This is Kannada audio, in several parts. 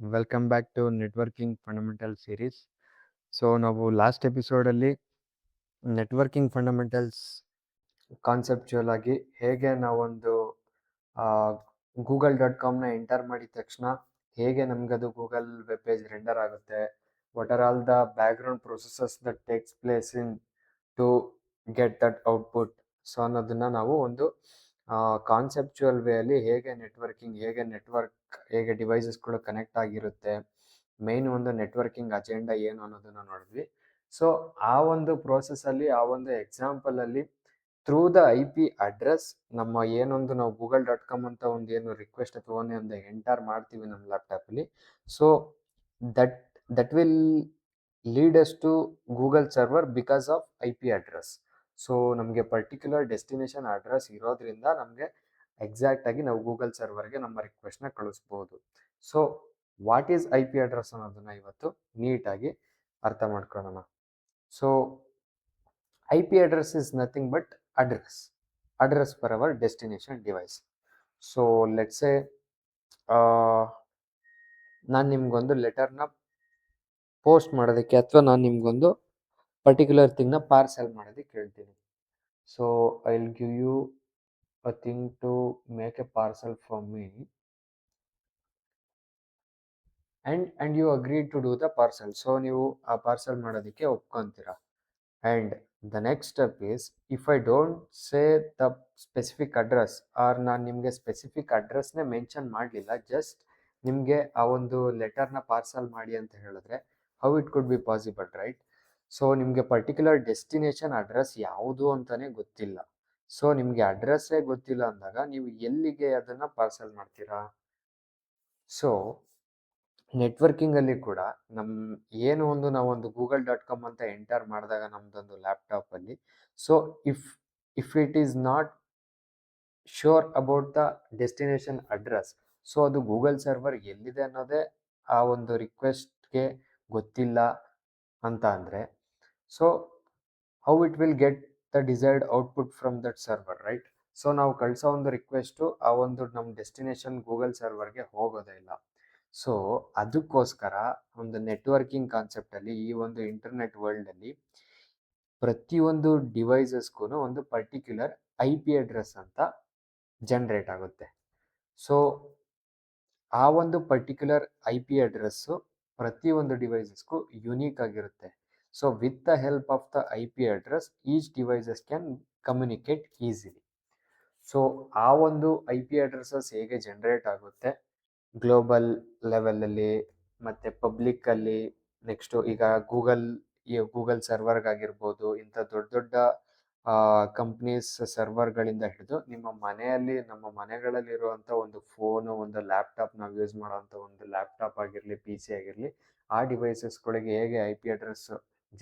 Welcome back to networking fundamental series. So ನಾವು ಲಾಸ್ಟ್ ಎಪಿಸೋಡಲ್ಲಿ ನೆಟ್ವರ್ಕಿಂಗ್ ಫಂಡಮೆಂಟಲ್ಸ್ ಕಾನ್ಸೆಪ್ಚುಯಲ್ ಆಗಿ ಹೇಗೆ ನಾವೊಂದು google.com ಎಂಟರ್ ಮಾಡಿದ ತಕ್ಷಣ ಹೇಗೆ ನಮಗದು ಗೂಗಲ್ ವೆಬ್ ಪೇಜ್ ರೆಂಡರ್ ಆಗುತ್ತೆ, what are all the background processes that takes place in to get that output. So ಅನ್ನೋದನ್ನ ನಾವು ಒಂದು ಕಾನ್ಸೆಪ್ಚುಯಲ್ ವೇಯಲ್ಲಿ ಹೇಗೆ ನೆಟ್ವರ್ಕ್ ಹೇಗೆ ಡಿವೈಸಸ್ಗಳು ಕನೆಕ್ಟ್ ಆಗಿರುತ್ತೆ, ಮೇನ್ ಒಂದು ನೆಟ್ವರ್ಕಿಂಗ್ ಅಜೆಂಡಾ ಏನು ಅನ್ನೋದನ್ನ ನೋಡಿದ್ವಿ. ಸೊ ಆ ಒಂದು ಪ್ರೋಸೆಸ್ಸಲ್ಲಿ ಆ ಒಂದು ಎಕ್ಸಾಂಪಲಲ್ಲಿ ಥ್ರೂ ದ IP ಅಡ್ರೆಸ್ ನಮ್ಮ ಏನೊಂದು ನಾವು google.com ಅಂತ ಒಂದು ಏನು ರಿಕ್ವೆಸ್ಟ್ ಅಥವಾ ಒಂದು ಎಂಟರ್ ಮಾಡ್ತೀವಿ ನಮ್ಮ ಲ್ಯಾಪ್ಟಾಪಲ್ಲಿ, so that will lead us to Google server because of IP address. So ನಮಗೆ ಪರ್ಟಿಕ್ಯುಲರ್ ಡೆಸ್ಟಿನೇಷನ್ ಅಡ್ರೆಸ್ ಇರೋದ್ರಿಂದ ನಮಗೆ ಎಕ್ಸಾಕ್ಟ್ ಆಗಿ ನಾವು ಗೂಗಲ್ ಸರ್ವರ್ಗೆ ನಮ್ಮ ರಿಕ್ವೆಸ್ಟ್ನ ಕಳಿಸ್ಬೋದು. So what is IP address ಅನ್ನೋದನ್ನ ಇವತ್ತು ನೀಟಾಗಿ ಅರ್ಥ ಮಾಡ್ಕೊಳ್ಳೋಣ. So IP address is nothing but address for our destination device. So let's say ನಾನು ನಿಮ್ಗೊಂದು ಲೆಟರ್ನ ಪೋಸ್ಟ್ ಮಾಡೋದಕ್ಕೆ ಅಥವಾ ನಾನು ನಿಮ್ಗೊಂದು ಪರ್ಟಿಕ್ಯುಲರ್ ಥಿಂಗ್ನ ಪಾರ್ಸೆಲ್ ಮಾಡೋದಕ್ಕೆ ಹೇಳ್ತೀನಿ. So I will give you a thing to make a parcel for me and you agreed to do the parcel. So ನೀವು ಆ ಪಾರ್ಸೆಲ್ ಮಾಡೋದಕ್ಕೆ ಒಪ್ಕೊಂತೀರಾ. And the next step is, if I don't say the specific address or ನಾನು ನಿಮಗೆ ಸ್ಪೆಸಿಫಿಕ್ ಅಡ್ರೆಸ್ನೇ ಮೆನ್ಷನ್ ಮಾಡಲಿಲ್ಲ, ಜಸ್ಟ್ ನಿಮಗೆ ಆ ಒಂದು ಲೆಟರ್ನ ಪಾರ್ಸಲ್ ಮಾಡಿ ಅಂತ ಹೇಳಿದ್ರೆ how it could be possible, right? So ನಿಮಗೆ ಪರ್ಟಿಕ್ಯುಲರ್ ಡೆಸ್ಟಿನೇಷನ್ ಅಡ್ರೆಸ್ ಯಾವುದು ಅಂತಲೇ ಗೊತ್ತಿಲ್ಲ. ಸೊ ನಿಮಗೆ ಅಡ್ರೆಸ್ಸೇ ಗೊತ್ತಿಲ್ಲ ಅಂದಾಗ ನೀವು ಎಲ್ಲಿಗೆ ಅದನ್ನು ಪಾರ್ಸಲ್ ಮಾಡ್ತೀರಾ? ಸೊ ನೆಟ್ವರ್ಕಿಂಗಲ್ಲಿ ಕೂಡ ನಾವೊಂದು google.com ಅಂತ ಎಂಟರ್ ಮಾಡಿದಾಗ ನಮ್ಮದೊಂದು ಲ್ಯಾಪ್ಟಾಪಲ್ಲಿ, so if it is not sure about the destination address, so ಅದು ಗೂಗಲ್ ಸರ್ವರ್ ಎಲ್ಲಿದೆ ಅನ್ನೋದೇ ಆ ಒಂದು ರಿಕ್ವೆಸ್ಟ್ಗೆ ಗೊತ್ತಿಲ್ಲ ಅಂತ ಅಂದರೆ, so how it will get the desired output from that server, right? So ನಾವು ಕಳಿಸೋ ಒಂದು ರಿಕ್ವೆಸ್ಟು ಆ ಒಂದು ನಮ್ಮ ಡೆಸ್ಟಿನೇಷನ್ ಗೂಗಲ್ ಸರ್ವರ್ಗೆ ಹೋಗೋದೇ ಇಲ್ಲ. ಸೊ ಅದಕ್ಕೋಸ್ಕರ ಒಂದು ನೆಟ್ವರ್ಕಿಂಗ್ ಕಾನ್ಸೆಪ್ಟಲ್ಲಿ, ಈ ಒಂದು ಇಂಟರ್ನೆಟ್ ವರ್ಲ್ಡಲ್ಲಿ ಪ್ರತಿಯೊಂದು ಡಿವೈಸಸ್ಗೂ ಒಂದು ಪರ್ಟಿಕ್ಯುಲರ್ IP ಅಡ್ರೆಸ್ ಅಂತ ಜನರೇಟ್ ಆಗುತ್ತೆ. ಸೊ ಆ ಒಂದು ಪರ್ಟಿಕ್ಯುಲರ್ IP ಅಡ್ರೆಸ್ಸು ಪ್ರತಿಯೊಂದು ಡಿವೈಸಸ್ಗೂ ಯುನೀಕ್ ಆಗಿರುತ್ತೆ. So with the help of the IP address each devices can communicate easily. So ಆ ಒಂದು IP ಅಡ್ರೆಸಸ್ ಹೇಗೆ ಜನರೇಟ್ ಆಗುತ್ತೆ ಗ್ಲೋಬಲ್ ಲೆವೆಲಲ್ಲಿ ಮತ್ತು ಪಬ್ಲಿಕ್ಕಲ್ಲಿ, ನೆಕ್ಸ್ಟು ಈಗ ಗೂಗಲ್ ಸರ್ವರ್ಗಾಗಿರ್ಬೋದು, ಇಂಥ ದೊಡ್ಡ ದೊಡ್ಡ ಕಂಪ್ನೀಸ್ ಸರ್ವರ್ಗಳಿಂದ ಹಿಡಿದು ನಮ್ಮ ಮನೆಗಳಲ್ಲಿರುವಂಥ ಒಂದು ಫೋನು, ಒಂದು ಲ್ಯಾಪ್ಟಾಪ್, ನಾವು ಯೂಸ್ ಮಾಡೋವಂಥ ಒಂದು ಲ್ಯಾಪ್ಟಾಪ್ ಆಗಿರಲಿ, PC ಆಗಿರಲಿ, ಆ ಡಿವೈಸಸ್ಗಳಿಗೆ ಹೇಗೆ IP ಅಡ್ರೆಸ್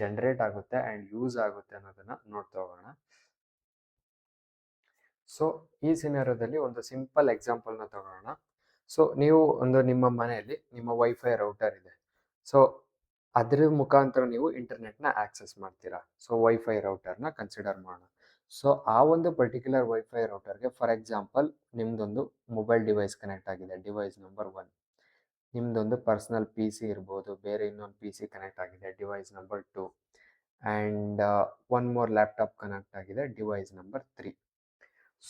ಜನರೇಟ್ ಆಗುತ್ತೆ ಆ್ಯಂಡ್ ಯೂಸ್ ಆಗುತ್ತೆ ಅನ್ನೋದನ್ನು ನೋಡ್ತಾ ಹೋಗೋಣ. ಸೊ ಈ ಸಿನಾರಿಯೋದಲ್ಲಿ ಒಂದು ಸಿಂಪಲ್ ಎಕ್ಸಾಂಪಲ್ನ ತಗೊಳ್ಳೋಣ. ಸೊ ನೀವು ನಿಮ್ಮ ಮನೆಯಲ್ಲಿ ನಿಮ್ಮ ವೈಫೈ ರೌಟರ್ ಇದೆ. ಸೊ ಅದರ ಮುಖಾಂತರ ನೀವು ಇಂಟರ್ನೆಟ್ನ ಆಕ್ಸೆಸ್ ಮಾಡ್ತೀರಾ. ಸೊ ವೈಫೈ ರೌಟರ್ನ ಕನ್ಸಿಡರ್ ಮಾಡೋಣ. ಸೊ ಆ ಒಂದು ಪರ್ಟಿಕ್ಯುಲರ್ ವೈಫೈ ರೌಟರ್ಗೆ ಫಾರ್ ಎಕ್ಸಾಂಪಲ್ ನಿಮ್ಮದೊಂದು ಮೊಬೈಲ್ ಡಿವೈಸ್ ಕನೆಕ್ಟ್ ಆಗಿದೆ, ಡಿವೈಸ್ ನಂಬರ್ 1. ನಿಮ್ಮದೊಂದು ಪರ್ಸ್ನಲ್ PC ಇರ್ಬೋದು, ಬೇರೆ ಇನ್ನೊಂದು PC ಕನೆಕ್ಟ್ ಆಗಿದೆ, device number 2. And one more laptop connect ಆಗಿದೆ, ಡಿವೈಸ್ ನಂಬರ್ 3.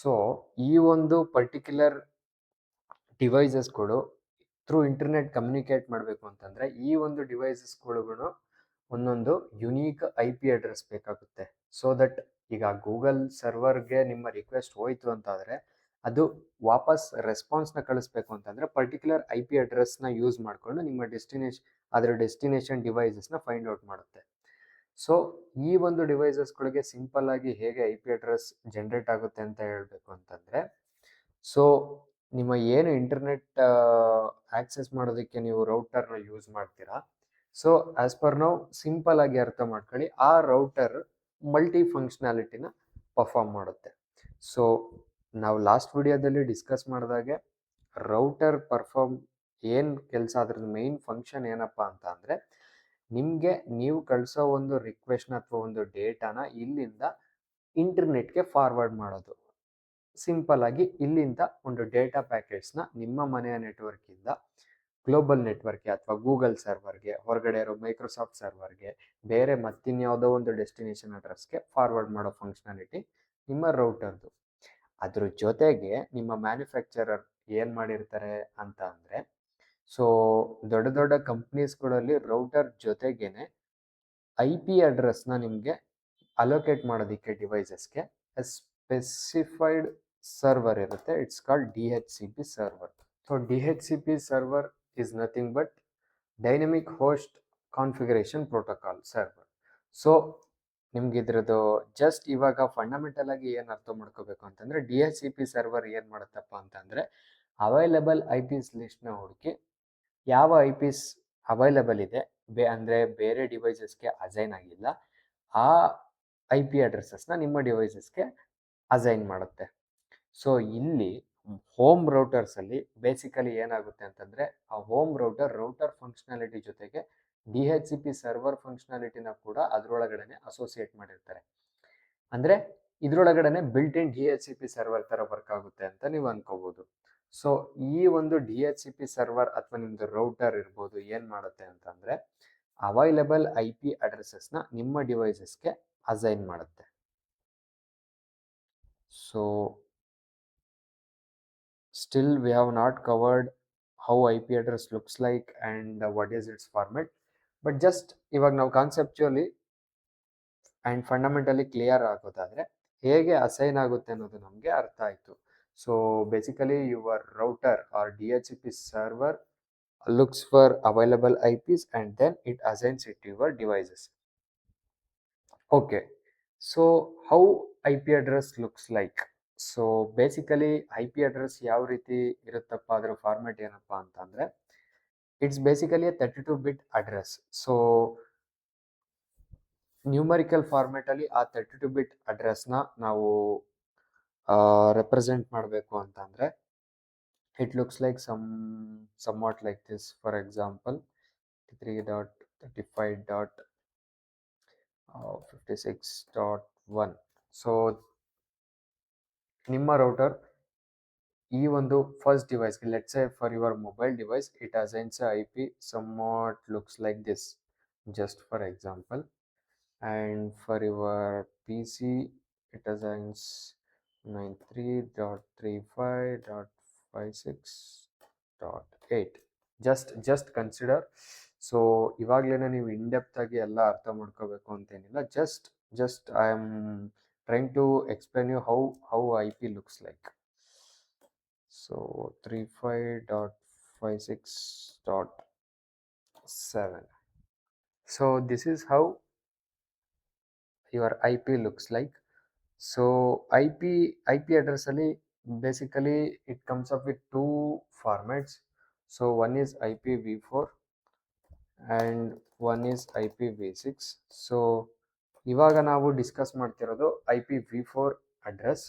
ಸೊ ಈ ಒಂದು ಪರ್ಟಿಕ್ಯುಲರ್ ಡಿವೈಸಸ್ಗಳು ಥ್ರೂ ಇಂಟರ್ನೆಟ್ ಕಮ್ಯುನಿಕೇಟ್ ಮಾಡಬೇಕು ಅಂತಂದರೆ ಈ ಒಂದು ಡಿವೈಸಸ್ಗಳಿಗೂ ಒಂದೊಂದು ಯುನೀಕ್ IP ಅಡ್ರೆಸ್ ಬೇಕಾಗುತ್ತೆ. ಸೊ ದಟ್ ಈಗ ಗೂಗಲ್ ಸರ್ವರ್ಗೆ ನಿಮ್ಮ ರಿಕ್ವೆಸ್ಟ್ ಹೋಯಿತು ಅಂತಾದರೆ ಅದು ವಾಪಸ್ ರೆಸ್ಪಾನ್ಸ್ನ ಕಳಿಸ್ಬೇಕು ಅಂತಂದರೆ ಪರ್ಟಿಕ್ಯುಲರ್ IP ಅಡ್ರೆಸ್ನ ಯೂಸ್ ಮಾಡಿಕೊಂಡು ನಿಮ್ಮ ಡೆಸ್ಟಿನೇಷನ್ ಡಿವೈಸಸ್ನ ಫೈಂಡ್ ಔಟ್ ಮಾಡುತ್ತೆ. ಸೊ ಈ ಒಂದು ಡಿವೈಸಸ್ಗಳಿಗೆ ಸಿಂಪಲ್ ಆಗಿ ಹೇಗೆ IP ಅಡ್ರೆಸ್ ಜನರೇಟ್ ಆಗುತ್ತೆ ಅಂತ ಹೇಳಬೇಕು ಅಂತಂದರೆ, ಸೊ ನಿಮ್ಮ ಏನು ಇಂಟರ್ನೆಟ್ ಆಕ್ಸೆಸ್ ಮಾಡೋದಕ್ಕೆ ನೀವು ರೌಟರ್ನ ಯೂಸ್ ಮಾಡ್ತೀರಾ, ಸೊ ಆ್ಯಸ್ ಪರ್ ನಾವು ಸಿಂಪಲ್ ಆಗಿ ಅರ್ಥ ಮಾಡ್ಕೊಳ್ಳಿ, ಆ ರೌಟರ್ ಮಲ್ಟಿ ಫಂಕ್ಷನಾಲಿಟಿನ ಪರ್ಫಾರ್ಮ್ ಮಾಡುತ್ತೆ. ಸೊ ನಾವು ಲಾಸ್ಟ್ ವಿಡಿಯೋದಲ್ಲಿ ಡಿಸ್ಕಸ್ ಮಾಡಿದಾಗೆ ರೌಟರ್ ಏನು ಕೆಲಸ, ಅದ್ರದ್ದು ಮೇನ್ ಫಂಕ್ಷನ್ ಏನಪ್ಪ ಅಂತ ಅಂದರೆ, ನೀವು ಕಳಿಸೋ ಒಂದು ರಿಕ್ವೆಸ್ಟ್ನ ಅಥವಾ ಒಂದು ಡೇಟಾನ ಇಲ್ಲಿಂದ ಇಂಟರ್ನೆಟ್ಗೆ ಫಾರ್ವರ್ಡ್ ಮಾಡೋದು. ಸಿಂಪಲ್ ಆಗಿ ಇಲ್ಲಿಂದ ಒಂದು ಡೇಟಾ ಪ್ಯಾಕೆಟ್ಸ್ನ ನಿಮ್ಮ ಮನೆಯ ನೆಟ್ವರ್ಕಿಂದ ಗ್ಲೋಬಲ್ ನೆಟ್ವರ್ಕ್ಗೆ ಅಥವಾ ಗೂಗಲ್ ಸರ್ವರ್ಗೆ, ಹೊರಗಡೆ ಇರೋ ಮೈಕ್ರೋಸಾಫ್ಟ್ ಸರ್ವರ್ಗೆ, ಬೇರೆ ಮತ್ತಿನ್ಯಾವುದೋ ಒಂದು ಡೆಸ್ಟಿನೇಷನ್ ಅಡ್ರೆಸ್ಗೆ ಫಾರ್ವರ್ಡ್ ಮಾಡೋ ಫಂಕ್ಷನಾಲಿಟಿ ನಿಮ್ಮ ರೌಟರ್ದು. ಅದ್ರ ಜೊತೆಗೆ ನಿಮ್ಮ ಮ್ಯಾನುಫ್ಯಾಕ್ಚರರ್ ಏನು ಮಾಡಿರ್ತಾರೆ ಅಂತ ಅಂದರೆ, ಸೊ ದೊಡ್ಡ ದೊಡ್ಡ ಕಂಪ್ನೀಸ್ಗಳಲ್ಲಿ ರೌಟರ್ ಜೊತೆಗೇನೆ IP ಅಡ್ರೆಸ್ನ ನಿಮಗೆ ಅಲೋಕೇಟ್ ಮಾಡೋದಕ್ಕೆ ಡಿವೈಸಸ್ಗೆ ಸ್ಪೆಸಿಫೈಡ್ ಸರ್ವರ್ ಇರುತ್ತೆ. It's called DHCP server. So DHCP server is nothing but dynamic host configuration protocol server. So ನಿಮ್ಗೆ ಇದ್ರದ್ದು ಜಸ್ಟ್ ಇವಾಗ ಫಂಡಮೆಂಟಲ್ ಆಗಿ ಏನು ಅರ್ಥ ಮಾಡ್ಕೋಬೇಕು ಅಂತಂದ್ರೆ, DHCP ಸರ್ವರ್ ಏನು ಮಾಡುತ್ತಪ್ಪ ಅಂತಂದ್ರೆ, ಅವೈಲಬಲ್ IPs ಲಿಸ್ಟ್ನ ಹುಡುಕಿ ಯಾವ IPs ಅವೈಲಬಲ್ ಇದೆ ಅಂದರೆ ಬೇರೆ ಡಿವೈಸಸ್ಗೆ ಅಸೈನ್ ಆಗಿಲ್ಲ, ಆ IP ಅಡ್ರೆಸಸ್ನ ನಿಮ್ಮ ಡಿವೈಸಸ್ಗೆ ಅಸೈನ್ ಮಾಡುತ್ತೆ. ಸೊ ಇಲ್ಲಿ ಹೋಮ್ ರೌಟರ್ಸಲ್ಲಿ ಬೇಸಿಕಲಿ ಏನಾಗುತ್ತೆ ಅಂತಂದರೆ, ಆ ಹೋಮ್ ರೌಟರ್ ಫಂಕ್ಷನಾಲಿಟಿ ಜೊತೆಗೆ DHCP ಸರ್ವರ್ ಫಂಕ್ಷನಾಲಿಟಿನ ಕೂಡ ಅದರೊಳಗಡೆ ಅಸೋಸಿಯೇಟ್ ಮಾಡಿರ್ತಾರೆ. ಅಂದರೆ ಇದರೊಳಗಡೆ ಬಿಲ್ಟ್ ಇನ್ DHCP ಸರ್ವರ್ ಥರ ವರ್ಕ್ ಆಗುತ್ತೆ ಅಂತ ನೀವು ಅನ್ಕೋಬೋದು. ಸೊ ಈ ಒಂದು DHCP ಸರ್ವರ್ ಅಥವಾ ನಿಮ್ಮದು ರೌಟರ್ ಇರ್ಬೋದು ಏನು ಮಾಡುತ್ತೆ ಅಂತಂದರೆ, ಅವೈಲಬಲ್ IP ಅಡ್ರೆಸಸ್ನ ನಿಮ್ಮ ಡಿವೈಸಸ್ಗೆ ಅಸೈನ್ ಮಾಡುತ್ತೆ. So still we have not covered how IP address looks like and what is its format, but just ಇವಾಗ ನಾವು ಕಾನ್ಸೆಪ್ಚುಯಲಿ ಆ್ಯಂಡ್ ಫಂಡಮೆಂಟಲಿ ಕ್ಲಿಯರ್ ಆಗೋದಾದರೆ ಹೇಗೆ ಅಸೈನ್ ಆಗುತ್ತೆ ಅನ್ನೋದು ನಮಗೆ ಅರ್ಥ ಆಯಿತು. So basically your router or DHCP server looks for available IPs and then it assigns it to your devices. Okay, so how IP address looks like? So basically IP address ಯಾವ ರೀತಿ ಇರುತ್ತಪ್ಪ, ಅದರ ಫಾರ್ಮೆಟ್ ಏನಪ್ಪ ಅಂತಂದರೆ, it's basically 32-bit address. So numerical ಫಾರ್ಮೆಟಲ್ಲಿ ಆ 32-bit ಅಡ್ರೆಸ್ನ ನಾವು ರೆಪ್ರೆಸೆಂಟ್ ಮಾಡಬೇಕು ಅಂತಂದರೆ, it looks like somewhat like this. For example, 33.35.56.1. So ನಿಮ್ಮ ರೌಟರ್ ಈ ಒಂದು ಫಸ್ಟ್ ಡಿವೈಸ್ಗೆ, let's say for your mobile device, it assigns IP somewhat looks like this, just for example. And for your PC, it assigns 93.35.56.8. just consider. So ಇವಾಗಲೇ ನೀವು ಇನ್ಡೆಪ್ತ್ ಆಗಿ ಎಲ್ಲ ಅರ್ಥ ಮಾಡ್ಕೋಬೇಕು ಅಂತೇನಿಲ್ಲ, just I am trying to explain you how IP looks like. So 35.56.7. so this is how your IP looks like. So IP address ಅಲ್ಲಿ basically it comes up with two formats. So one is IPv4 and one is IPv6. So ಇವಾಗ ನಾವು ಡಿಸ್ಕಸ್ ಮಾಡ್ತಿರೋದು IPv4 address.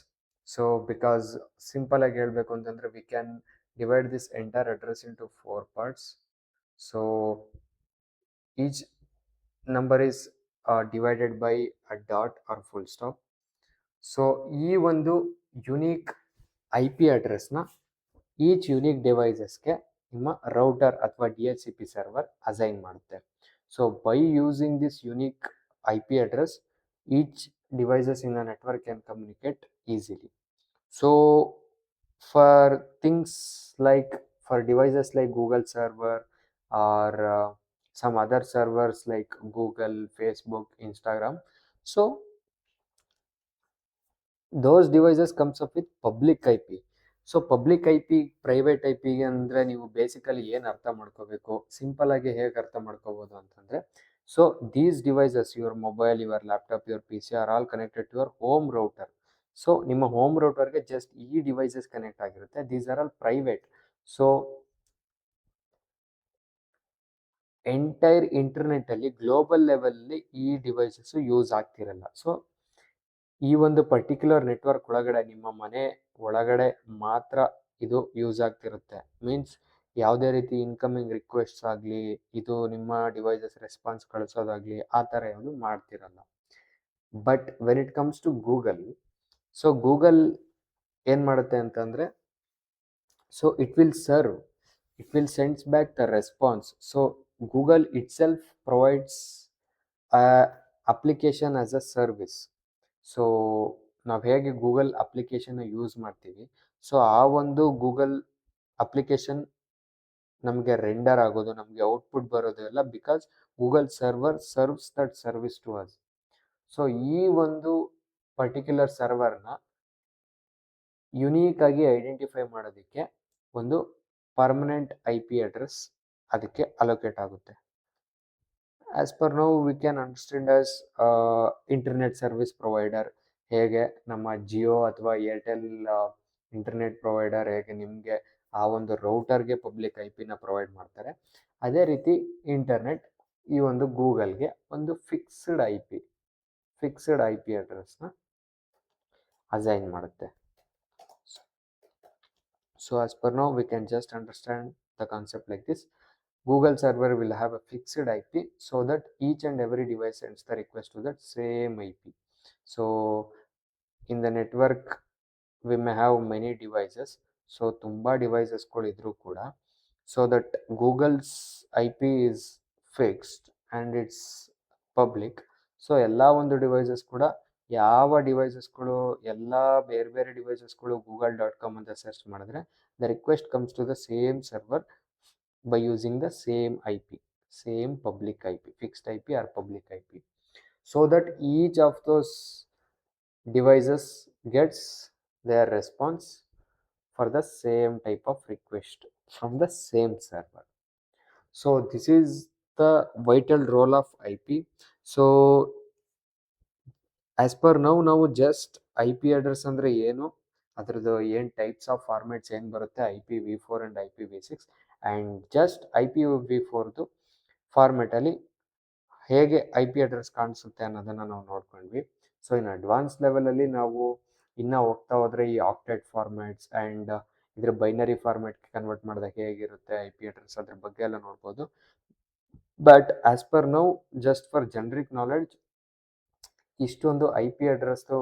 So because simple ಆಗಿ ಹೇಳಬೇಕು ಅಂತಂದರೆ, we can divide this entire address into 4 parts. So each number is divided by a dot or full stop. So ಈ ಒಂದು ಯುನೀಕ್ IP ಅಡ್ರೆಸ್ನ ಈಚ್ ಯುನೀಕ್ ಡಿವೈಸಸ್ಗೆ ನಿಮ್ಮ ರೌಟರ್ ಅಥವಾ DHCP ಸರ್ವರ್ ಅಸೈನ್ ಮಾಡುತ್ತೆ. So by using this unique IP address, each devices in a network can communicate easily. So for things like, for devices like Google server or some other servers like Google, Facebook, Instagram, so those devices comes up with public IP. So public IP, private IPಗೆ ಅಂದರೆ ನೀವು ಬೇಸಿಕಲಿ ಏನು ಅರ್ಥ ಮಾಡ್ಕೋಬೇಕು, ಸಿಂಪಲ್ ಆಗಿ ಹೇಗೆ ಅರ್ಥ ಮಾಡ್ಕೋಬೋದು ಅಂತಂದರೆ, so these devices, your mobile, your laptop, your PC are all connected to your home router. So ನಿಮ್ಮ ಹೋಮ್ ರೌಟರ್ಗೆ ಜಸ್ಟ್ ಈ ಡಿವೈಸಸ್ ಕನೆಕ್ಟ್ ಆಗಿರುತ್ತೆ. These are all private. So entire ಇಂಟರ್ನೆಟ್ಟಲ್ಲಿ ಗ್ಲೋಬಲ್ ಲೆವೆಲಲ್ಲಿ ಈ ಡಿವೈಸಸ್ಸು ಯೂಸ್ ಆಗ್ತಿರಲ್ಲ. ಸೊ ಈ ಒಂದು ಪರ್ಟಿಕ್ಯುಲರ್ ನೆಟ್ವರ್ಕ್ ಒಳಗಡೆ, ನಿಮ್ಮ ಮನೆ ಒಳಗಡೆ ಮಾತ್ರ ಇದು ಯೂಸ್ ಆಗ್ತಿರುತ್ತೆ. ಮೀನ್ಸ್ ಯಾವುದೇ ರೀತಿ ಇನ್ಕಮಿಂಗ್ ರಿಕ್ವೆಸ್ಟ್ಸ್ ಆಗಲಿ, ಇದು ನಿಮ್ಮ ಡಿವೈಸಸ್ ರೆಸ್ಪಾನ್ಸ್ ಕಳಿಸೋದಾಗಲಿ, ಆ ಥರ ಯಾವುದು ಮಾಡ್ತಿರಲ್ಲ. But when it comes to Google, so Google ಏನು ಮಾಡುತ್ತೆ ಅಂತಂದರೆ, so it will serve it will sends back the response. So Google itself provides a application as a service. So ನಾವು ಹೇಗೆ ಗೂಗಲ್ ಅಪ್ಲಿಕೇಶನ್ ಯೂಸ್ ಮಾಡ್ತೀವಿ, ಸೊ ಆ ಒಂದು ಗೂಗಲ್ ಅಪ್ಲಿಕೇಶನ್ ನಮಗೆ ರೆಂಡರ್ ಆಗೋದು, ನಮಗೆ ಔಟ್ಪುಟ್ ಬರೋದು ಎಲ್ಲ because Google server serves that service to us. So ಈ ಒಂದು ಪರ್ಟಿಕ್ಯುಲರ್ ಸರ್ವರ್ನ ಯುನೀಕ್ ಆಗಿ ಐಡೆಂಟಿಫೈ ಮಾಡೋದಕ್ಕೆ ಒಂದು ಪರ್ಮನೆಂಟ್ IP ಅಡ್ರೆಸ್ ಅದಕ್ಕೆ ಅಲೋಕೇಟ್ ಆಗುತ್ತೆ. As per now we can understand as internet service provider. ಹೇಗೆ ನಮ್ಮ ಜಿಯೋ ಅಥವಾ ಏರ್ಟೆಲ್ ಇಂಟರ್ನೆಟ್ ಪ್ರೊವೈಡರ್ ಹೇಗೆ ನಿಮಗೆ ಆ ಒಂದು ರೌಟರ್ಗೆ ಪಬ್ಲಿಕ್ IP ನ ಪ್ರೊವೈಡ್ ಮಾಡ್ತಾರೆ, ಅದೇ ರೀತಿ ಇಂಟರ್ನೆಟ್ ಈ ಒಂದು ಗೂಗಲ್ಗೆ ಒಂದು ಫಿಕ್ಸ್ಡ್ IP ಅಡ್ರೆಸ್ನ ಅಸೈನ್ ಮಾಡುತ್ತೆ. So as per now we can just understand the concept like this. Google server will have a fixed IP so that each and every device sends the request to that same IP. So in the network we may have many devices, so tumba devices idru kuda, so that Google's IP is fixed and it's public. So ಎಲ್ಲ ಒಂದು ಡಿವೈಸಸ್ ಕೂಡ, ಯಾವ ಡಿವೈಸಸ್ಗಳು ಎಲ್ಲ ಬೇರೆ ಬೇರೆ ಡಿವೈಸಸ್ಗಳು google.com ಅಂತ ಸರ್ಚ್ ಮಾಡಿದ್ರೆ the request comes to the same server by using the same IP, same public IP, fixed IP or public IP, so that each of those devices gets their response for the same type of request from the same server. So this is the vital role of IP. So as per now ನಾವು ಜಸ್ಟ್ IP ಅಡ್ರೆಸ್ ಅಂದರೆ ಏನು, ಅದರದ್ದು ಏನು ಟೈಪ್ಸ್ ಆಫ್ ಫಾರ್ಮ್ಯಾಟ್ಸ್ ಏನು ಬರುತ್ತೆ, IPv4 and IPv6, and just IPv4ದು ಫಾರ್ಮ್ಯಾಟಲ್ಲಿ ಹೇಗೆ IP ಅಡ್ರೆಸ್ ಕಾಣಿಸುತ್ತೆ ಅನ್ನೋದನ್ನು ನಾವು ನೋಡ್ಕೊಂಡ್ವಿ. ಸೊ ಇನ್ನು ಅಡ್ವಾನ್ಸ್ ಲೆವೆಲಲ್ಲಿ ನಾವು ಇನ್ನೂ ಹೋಗ್ತಾ ಹೋದರೆ ಈ ಆಕ್ಟೆಟ್ ಫಾರ್ಮ್ಯಾಟ್ಸ್ ಆ್ಯಂಡ್ ಇದ್ರ ಬೈನರಿ ಫಾರ್ಮ್ಯಾಟ್ಗೆ ಕನ್ವರ್ಟ್ ಮಾಡಿದಾಗ ಹೇಗಿರುತ್ತೆ IP ಅಡ್ರೆಸ್, ಅದ್ರ ಬಗ್ಗೆ ಎಲ್ಲ ನೋಡ್ಬೋದು. But as per now just for generic knowledge ಇಷ್ಟೊಂದು IP ಅಡ್ರೆಸ್ದು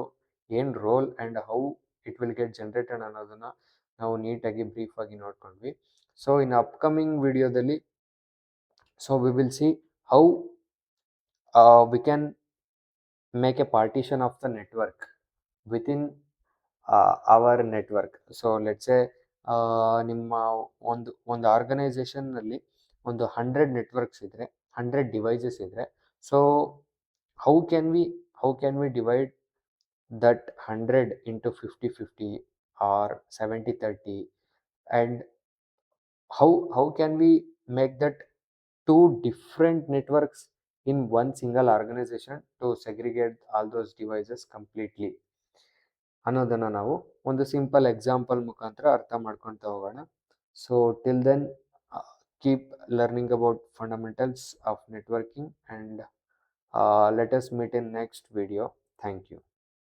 ಏನು roll and how it will get generated ಅನ್ನೋದನ್ನು ನಾವು ನೀಟಾಗಿ ಬ್ರೀಫಾಗಿ ನೋಡ್ಕೊಂಡ್ವಿ. ಸೊ ಇನ್ ಅಪ್ಕಮಿಂಗ್ ವಿಡಿಯೋದಲ್ಲಿ so we will see how we can make a partition of the network within our network. So let's say ನಿಮ್ಮ ಒಂದು ಆರ್ಗನೈಸೇಷನ್ನಲ್ಲಿ ಒಂದು 100 ನೆಟ್ವರ್ಕ್ಸ್ ಇದ್ದರೆ, 100 ಡಿವೈಸಸ್ ಇದ್ದರೆ, so how can we divide that 100 into 50-50 or 70-30, and how can we make that two different networks in one single organization to segregate all those devices completely ಅನ್ನೋದನ್ನು ನಾವು ಒಂದು ಸಿಂಪಲ್ ಎಕ್ಸಾಂಪಲ್ ಮುಖಾಂತರ ಅರ್ಥ ಮಾಡ್ಕೊಳ್ತಾ ಹೋಗೋಣ. So till then keep learning about fundamentals of networking, and let us meet in next video. Thank you.